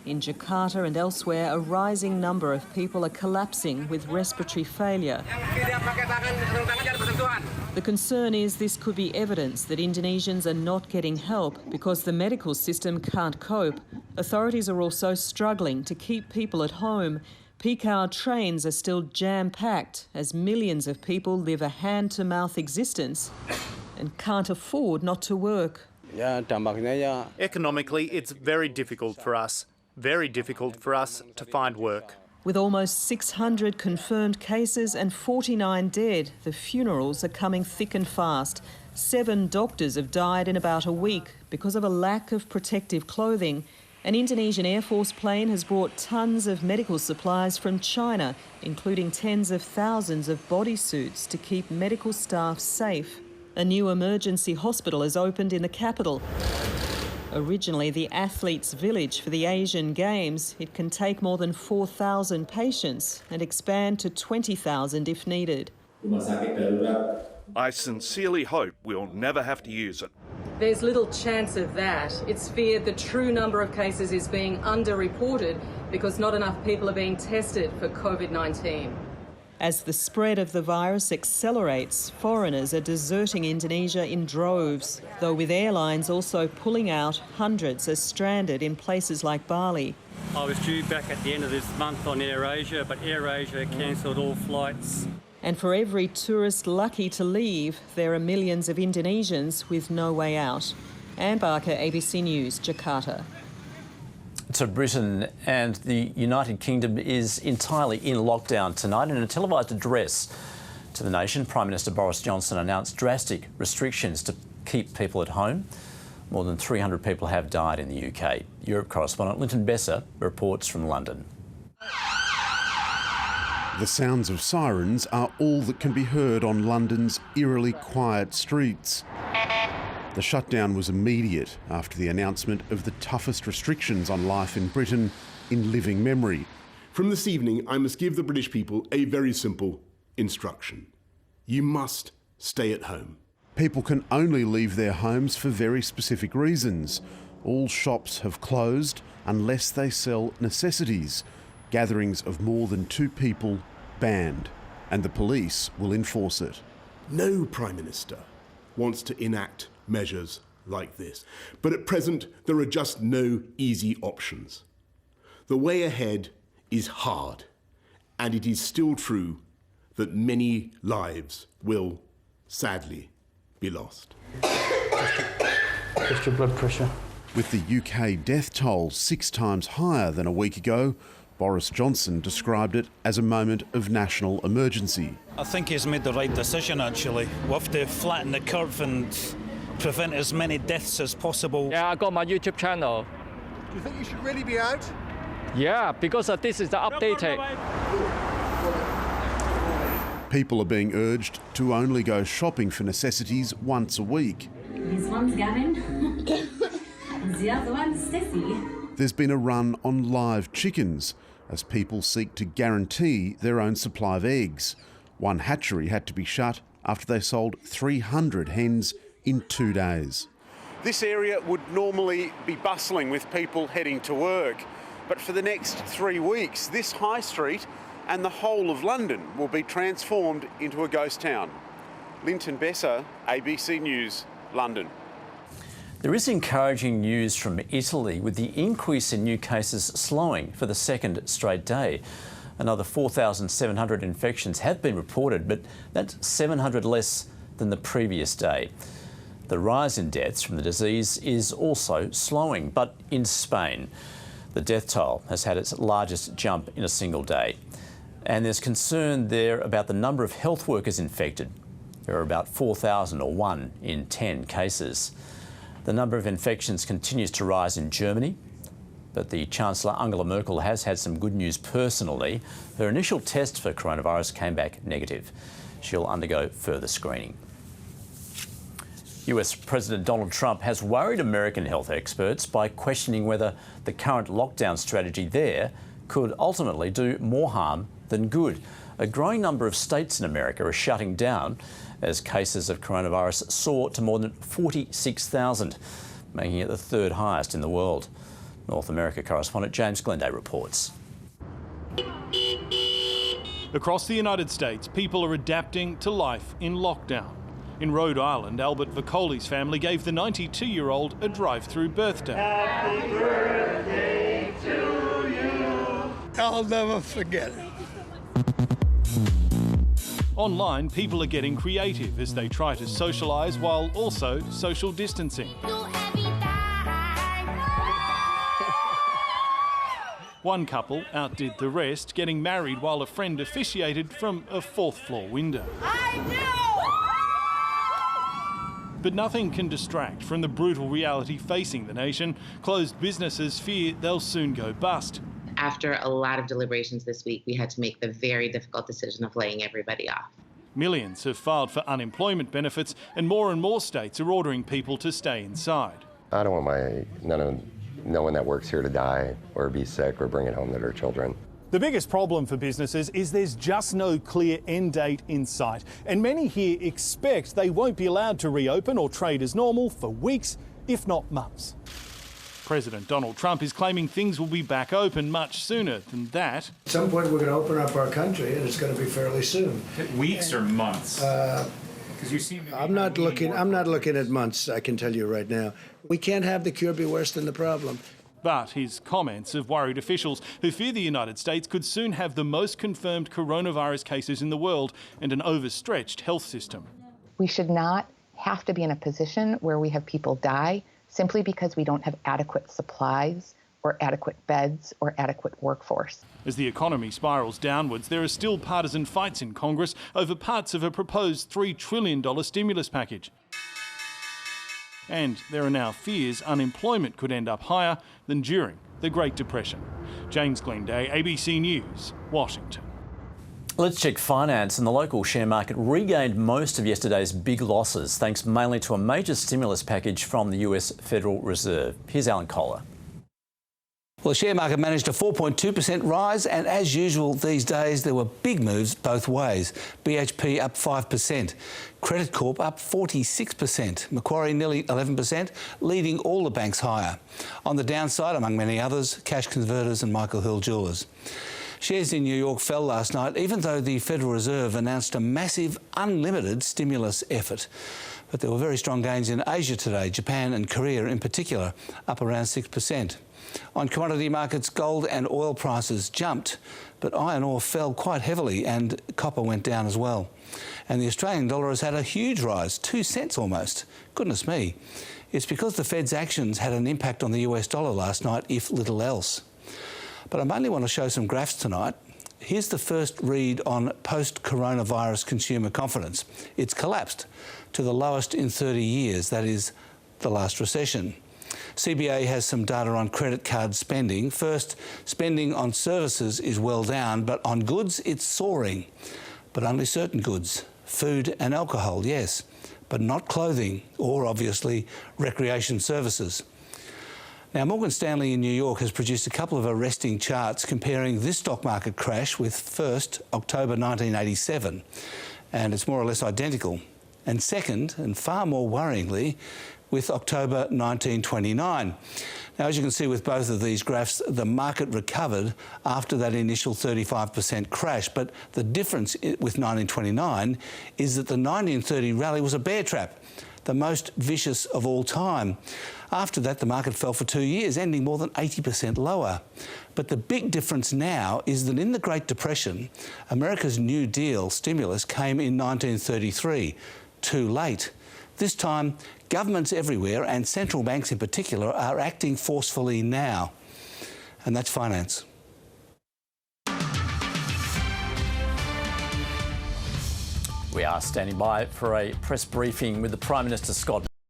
In Jakarta and elsewhere, a rising number of people are collapsing with respiratory failure. The concern is this could be evidence that Indonesians are not getting help because the medical system can't cope. Authorities are also struggling to keep people at home. Peak hour trains are still jam-packed as millions of people live a hand-to-mouth existence and can't afford not to work. Economically, it's very difficult for us to find work. With almost 600 confirmed cases and 49 dead, the funerals are coming thick and fast. 7 doctors have died in about a week because of a lack of protective clothing. An Indonesian Air Force plane has brought tons of medical supplies from China, including tens of thousands of bodysuits to keep medical staff safe. A new emergency hospital has opened in the capital. Originally the athletes' village for the Asian Games, it can take more than 4,000 patients and expand to 20,000 if needed. I sincerely hope we'll never have to use it. There's little chance of that. It's feared the true number of cases is being underreported because not enough people are being tested for COVID-19. As the spread of the virus accelerates, foreigners are deserting Indonesia in droves, though with airlines also pulling out, hundreds are stranded in places like Bali. I was due back at the end of this month on AirAsia, but AirAsia cancelled all flights. And for every tourist lucky to leave, there are millions of Indonesians with no way out. Anne Barker, ABC News, Jakarta. To Britain, and the United Kingdom is entirely in lockdown tonight. In a televised address to the nation, Prime Minister Boris Johnson announced drastic restrictions to keep people at home. More than 300 people have died in the UK. Europe correspondent Linton Besser reports from London. The sounds of sirens are all that can be heard on London's eerily quiet streets. The shutdown was immediate after the announcement of the toughest restrictions on life in Britain in living memory. From this evening, I must give the British people a very simple instruction. You must stay at home. People can only leave their homes for very specific reasons. All shops have closed unless they sell necessities. Gatherings of more than 2 people banned, and the police will enforce it. No Prime Minister wants to enact measures like this, but at present there are just no easy options. The way ahead is hard, and it is still true that many lives will, sadly, be lost. Just your blood pressure. With the UK death toll 6 times higher than a week ago, Boris Johnson described it as a moment of national emergency. I think he's made the right decision, actually. We have to flatten the curve and prevent as many deaths as possible. Yeah, I got my YouTube channel. Do you think you should really be out? Yeah, because this is the updated. People are being urged to only go shopping for necessities once a week. This one's Gavin. The other one's Steffi. There's been a run on live chickens as people seek to guarantee their own supply of eggs. One hatchery had to be shut after they sold 300 hens in 2 days. This area would normally be bustling with people heading to work, but for the next 3 weeks, this high street and the whole of London will be transformed into a ghost town. Linton Besser, ABC News, London. There is encouraging news from Italy, with the increase in new cases slowing for the 2nd straight day. Another 4,700 infections have been reported, but that's 700 less than the previous day. The rise in deaths from the disease is also slowing, but in Spain, the death toll has had its largest jump in a single day. And there's concern there about the number of health workers infected. There are about 4,000, or 1 in 10 cases. The number of infections continues to rise in Germany, but the Chancellor Angela Merkel has had some good news personally. Her initial test for coronavirus came back negative. She'll undergo further screening. US President Donald Trump has worried American health experts by questioning whether the current lockdown strategy there could ultimately do more harm than good. A growing number of states in America are shutting down as cases of coronavirus soar to more than 46,000, making it the 3rd highest in the world. North America correspondent James Glenday reports. Across the United States, people are adapting to life in lockdown. In Rhode Island, Albert Vicoli's family gave the 92-year-old a drive-through birthday. Happy birthday to you. I'll never forget it. Online, people are getting creative as they try to socialise while also social distancing. One couple outdid the rest, getting married while a friend officiated from a fourth-floor window. But nothing can distract from the brutal reality facing the nation. Closed businesses fear they'll soon go bust. After a lot of deliberations this week, we had to make the very difficult decision of laying everybody off. Millions have filed for unemployment benefits, and more states are ordering people to stay inside. I don't want no one that works here to die or be sick or bring it home to their children. The biggest problem for businesses is there's just no clear end date in sight, and many here expect they won't be allowed to reopen or trade as normal for weeks, if not months. President Donald Trump is claiming things will be back open much sooner than that. At some point we're going to open up our country, and it's going to be fairly soon. Weeks or months? You seem to I'm not looking at months, I can tell you right now. We can't have the cure be worse than the problem. But his comments have worried officials who fear the United States could soon have the most confirmed coronavirus cases in the world and an overstretched health system. We should not have to be in a position where we have people die simply because we don't have adequate supplies or adequate beds or adequate workforce. As the economy spirals downwards, there are still partisan fights in Congress over parts of a proposed $3 trillion stimulus package. And there are now fears unemployment could end up higher than during the Great Depression. James Glenday, ABC News, Washington. Let's check finance, and the local share market regained most of yesterday's big losses, thanks mainly to a major stimulus package from the US Federal Reserve. Here's Alan Kohler. Well, the share market managed a 4.2% rise, and as usual these days, there were big moves both ways. BHP up 5%, Credit Corp up 46%, Macquarie nearly 11%, leading all the banks higher. On the downside, among many others, Cash Converters and Michael Hill Jewellers. Shares in New York fell last night, even though the Federal Reserve announced a massive, unlimited stimulus effort. But there were very strong gains in Asia today, Japan and Korea in particular, up around 6%. On commodity markets, gold and oil prices jumped, but iron ore fell quite heavily and copper went down as well. And the Australian dollar has had a huge rise, 2 cents almost. Goodness me. It's because the Fed's actions had an impact on the US dollar last night, if little else. But I mainly want to show some graphs tonight. Here's the first read on post-coronavirus consumer confidence. It's collapsed to the lowest in 30 years, that is, the last recession. CBA has some data on credit card spending. First, spending on services is well down, but on goods it's soaring. But only certain goods, food and alcohol, yes, but not clothing or, obviously, recreation services. Now, Morgan Stanley in New York has produced a couple of arresting charts comparing this stock market crash with first, October 1987, and it's more or less identical. And second, and far more worryingly, with October 1929. Now, as you can see with both of these graphs, the market recovered after that initial 35% crash. But the difference with 1929 is that the 1930 rally was a bear trap, the most vicious of all time. After that, the market fell for 2 years, ending more than 80% lower. But the big difference now is that in the Great Depression, America's New Deal stimulus came in 1933, too late. This time, governments everywhere, and central banks in particular, are acting forcefully now. And that's finance. We are standing by for a press briefing with the Prime Minister, Scott